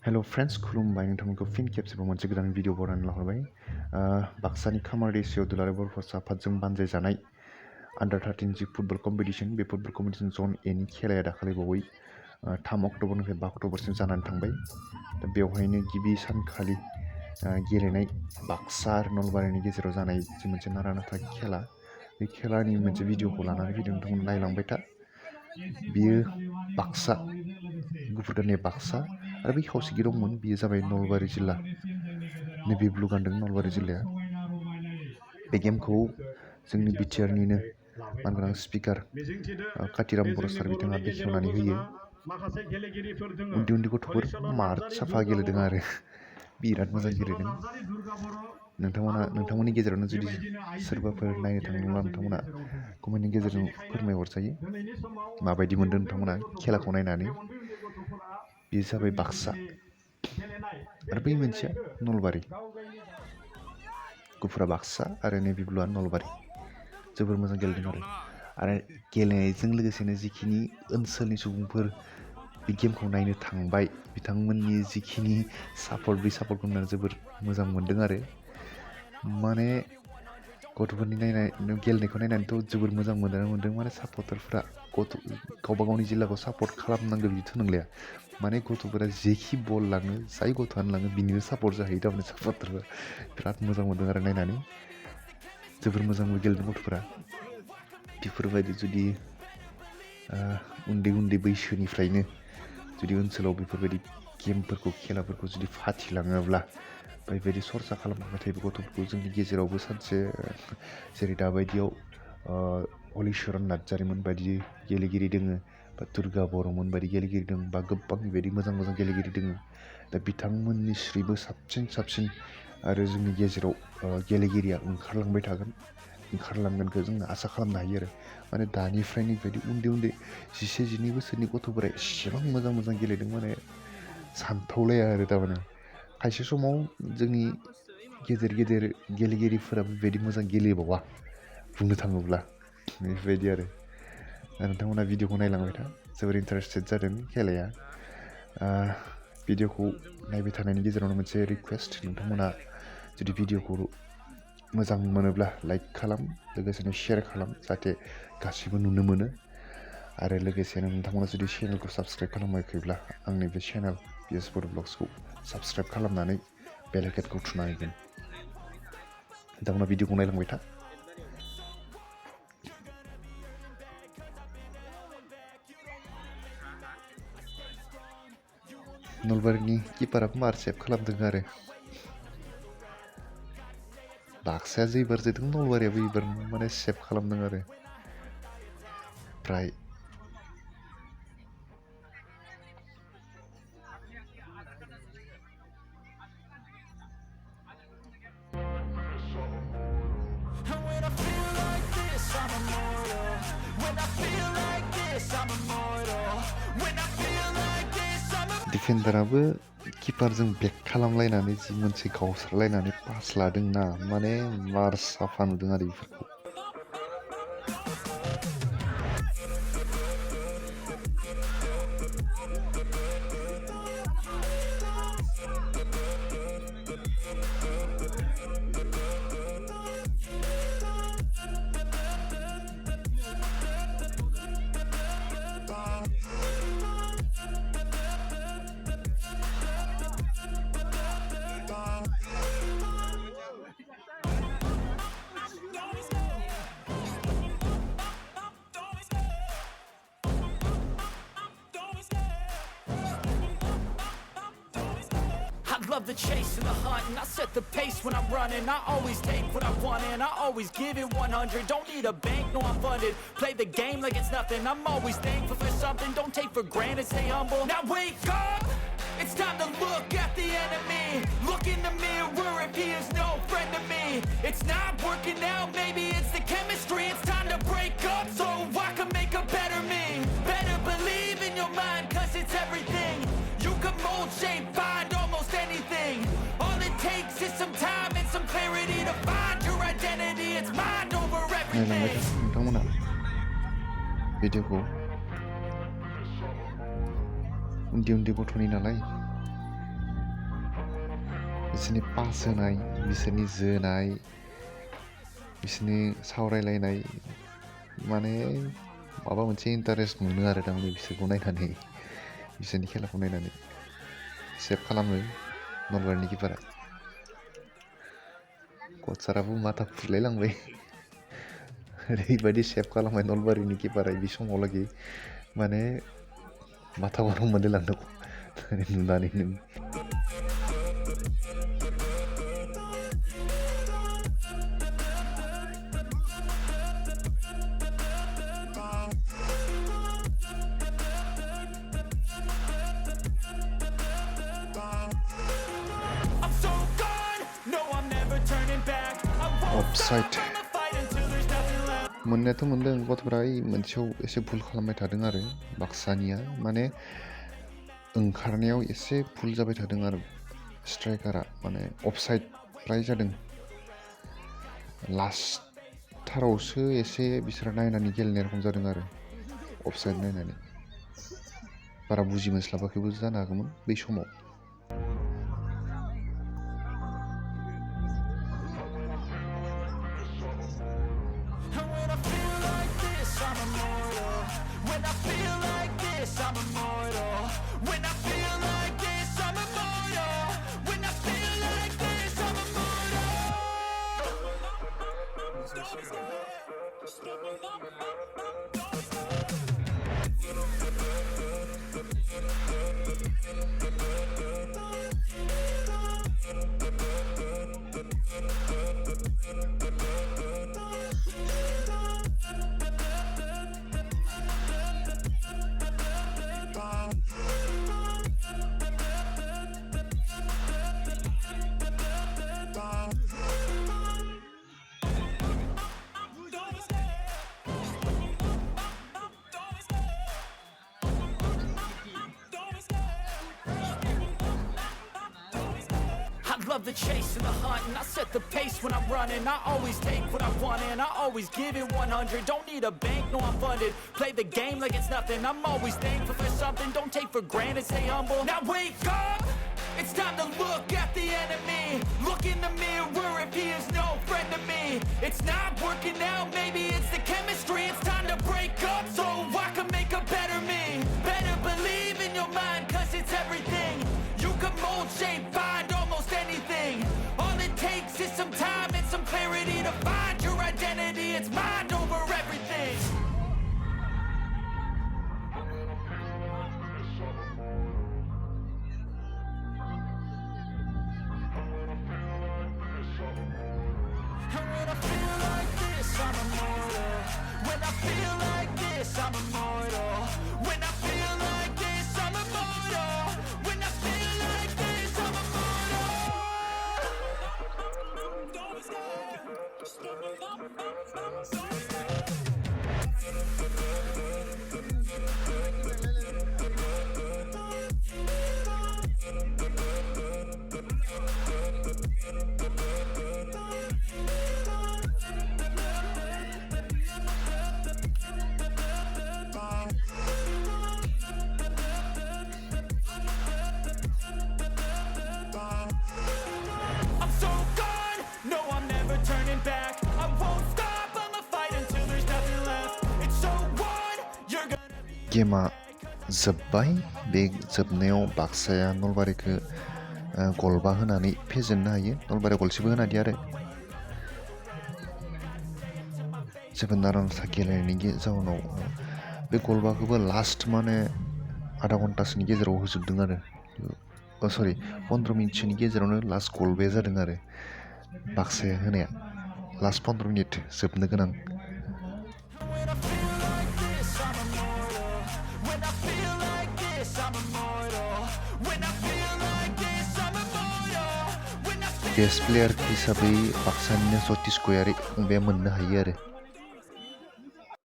हेल' friends खुलुमबाय नोंथांमोनखौ फिन खेबसेबाव मोनसे गोदान भिडिअ बरायना लाहरबाय बाक्सानि खामार दैसायाव दुलाराय बर' फरायसा आफादजों बानजायजानाय आन्डार 13 जि फुटबल कम्पिटिशन बे फुटबल कम्पिटिशन जन एनि खेलाया दाखालिबावै 3 अक्ट'बरनिफ्राय 5 अक्ट'बरसिम जानानै थांबाय दा बेवहायनो गिबि सानखालि गेलेनाय बाक्सा आरो नलबारिनि गेजेराव जानाय जि मोनसे नारा नाथा खेला बे खेलानि मोनसे भिडिअखौ लानानै फैदों नोंथांमोन नायलांबाय था बियो बाक्सा गुफुरगाननि बाक्सा आरो बै खावसेखि दंमोन बियो जाबाय नलबारि जिल्ला नैबे ब्लु गानदों नलबारि जिल्लाया बे गेमखौ जोंनि बिटिआरनिनो मानगोनां स्पिकार कातिराम बर' सार बिथाङा बेखेवनानै होयो उन्दै उन्दै गथ'फोर मार साफा गेलेदों आरो बिराद मोजां गेलेदों नोंथांमोननि गेजेरावनो जुदि सोरबाफोर नायनो थांदोंब्ला नोंथांमोना कमेन्टनि गेजेरजों फोरमायहरजायो माबायदि मोनदों नोंथांमोना खेलाखौ नायनानै बेयो जाबाय बाक्सा आरो बै मोनसेया नलबारि गुफुरा बाक्सा आरो नेभि ब्लुआ नलबारि जोबोर मोजां गेलेदों आरो गेलेनायजों लोगोसेनो जिखिनि ओनसोलनि सुबुंफोर बे गेमखौ नायनो थांबाय बिथांमोननि जिखिनि सापर्ट बे सापर्टखौ नुनानै जोबोर मोजां मोनदों आरो माने गथ'फोरनि गेलेनायखौ नायनानैथ' जोबोर मोजां मोनदों माने सापर्टारफ्रा गावबा गावनि जिल्लाखौ सापर्ट खालामनांगौ बिदिथ' नंलिया माने गथ'फोरा जेखि बल लाङो जाय गथ'आनो लाङो बिनिनो सापर्ट जाहैयो थारमाने सापर्टारफ्रा बिराद मोजां मोनदों आरो नायनानै जोबोर मोजांबो गेलेदों गथ'फोरा बेफोरबायदि जुदि उन्दै बैसोनिफ्रायनो जुदि ओनसोलाव बेफोरबायदि गेमफोरखौ खेलाफोरखौ जुदि फाथिलाङोब्ला बेबायदि सरसा खालामलांबाय थायो गथ'फोरखौ जोंनि गेजेरावबो सानसे जेरै दाबायदियाव हलिचरन नार्जारिमोन बायदि गेलेगिरि दोङो बा दुर्गा बर'मोन बायदि गेलेगिरि दङ बा गोबां बेबायदि मोजां गेलेगिरि दोङो दा बिथांमोननिख्रुइबो साबसिन आरो जोंनि गेजेराव गेलेगिरिया ओंखारलांबाय थागोन ओंखारलांगोनखौ जों आसा खालामनो हायो आरो माने दानिफ्रायनो बेबायदि उन्दै 11-12 बोसोरनि गथ'फोरा एसेबां मोजां गेलेदों माने सानथावलाया आरो थारमाने खायसे समाव जोंनि गेदेर गेलेगिरिफोरा बेबायदि मोजां गेलेबावा बुंनो थाङोब्ला बेबायदि आरो नोंथांमोना भिडिअखौ नायलांबाय था जोबोर इन्टारेस्टेड जादों खेलाया भिडिअखौ नायबाय थानायनि गेजेरावनो मोनसे रिक्वेस्ट नोंथांमोना जुदि भिडिअखौ मोजां मोनोब्ला लाइक खालाम लोगोसेनो शेयार खालाम जाहाथे गासिबो नुनो मोनो आरो लोगोसेनो नोंथांमोना जुदि चेनेलखौ साबस्क्राइब खालामाखैब्ला आंनि बे चेनेल बिएस बड' ब्लग्सखौ साबस्क्राइब खालामनानै बेल आइकनखौ थुना होगोन नोंथांमोना भिडिअखौ नायलांबाय था नलबारिनि किपाराबो मार सेभ खालामदों आरो बाक्साया जै बार जोदों नलबारियाबो एबार माने सेभ खालामदों आरो फ्राय डिफेन्डाराबो किपारजों बेक खालामलायनानै जि मोनसे गावस्रालायनानै पास लादों ना माने मार साफा नुदों आरो बेफोरखौ Love the chase and the hunt, and I set the pace when I'm running. I always take what I want and I always give it 100. Don't need a bank, no I'm funded. Play the game like it's nothing. I'm always thankful for something. Don't take for granted, stay humble. Now wake up, it's time to look at the enemy. Look in the mirror if he is no friend to me. It's not working out, maybe it's the chemistry. It's time to break up so I can make a better me. Better believe in your mind, cause it's everything. You can mold, shape, find almost anything. All it takes is some time and some clarity to find your identity. It's mind over everything. नोंथांमोना भिडिअखौ उन्दै गथ'नि नालाय बिसोरनि pass होनाय बिसोरनि जोनाय बिसोरनि सावरायलायनाय माने माबा मोनसे इन्टारेस्ट मोनो आरो थारमाने बिसोरखौ नायनानै बिसोरनि खेलाखौ नायनानै सेभ खालामो नलबारिनि किपारा कचाराबो माथा फुरलायलांबाय ओरैबायदि सेभ खालामबाय नलबारिनि किपारा बे समावलागि माने माथा गरम मोनलायलांदों नुनानैनो I'm so gone, no I'm never turning back. I won't Offside. stop, I'ma fight until there's nothing left. मोननायाथ' मोनदों गथ'फ्रा मोनसेयाव एसे भुल खालामबाय थादों आरो बाक्सानिया माने ओंखारनायाव एसे भुल जाबाय थादों आरो स्ट्राइकारा माने अफसाइड प्राय जादों लास्टथारावसो एसे बिसोर नायनानै गेलेनाय रखम जादों आरो अफसाइड नायनानै बारा बुजि मोनस्लाबाखैबो जानो हागौमोन बै समाव And when I feel like this, I'm immortal. When I feel like this, I'm immortal. When I feel like this, I'm immortal. When I feel like this, I'm I love the chase and the hunt, and I set the pace when I'm running. I always take what I want and I always give it 100. Don't need a bank, no I'm funded. Play the game like it's nothing. I'm always thankful for something. Don't take for granted, stay humble. Now wake up! It's time to look at the enemy. Look in the mirror if he is no friend to me. It's not working out, maybe it's the chemistry. It's time to break up so I can make a better me. Better believe in your mind, cause it's everything. You can mold, shape, find almost anything. All it takes is some time and some clarity to find your identity. It's mind over everything. And when I feel like this, I'm immortal. When I feel like this, I'm immortal. When I feel like this, I'm immortal. When I feel like this, I'm I'm so gone, no I'm never turning back. I won't stop, I'ma fight until there's nothing left. It's so on, you're gonna be गेमा जोब्बाय बे जोबनायाव बाक्साया नलबारिखौ गलबा होनानै फेजेननो हायो नलबारिया गलसेबो होनो हादिया आरो जेबो नारानाथा गेलेनायनि जाउनाव बे गलबाखौबो लास्ट माने आधा घन्टासोनि गेजेराव होजोबदों आरो सरि 15 मिनिटसोनि गेजेरावनो लास्ट गलबाया जादों आरो बाक्साया होनाया लास्ट 15 मिनिट जोबनो गोनां When I feel like this, I'm immortal. When I feel like this, I'm immortal. When I feel like this, I'm immortal. When I feel best player हिसाबै बाक्सानिनो जतिस गयारि बे मोननो हायो आरो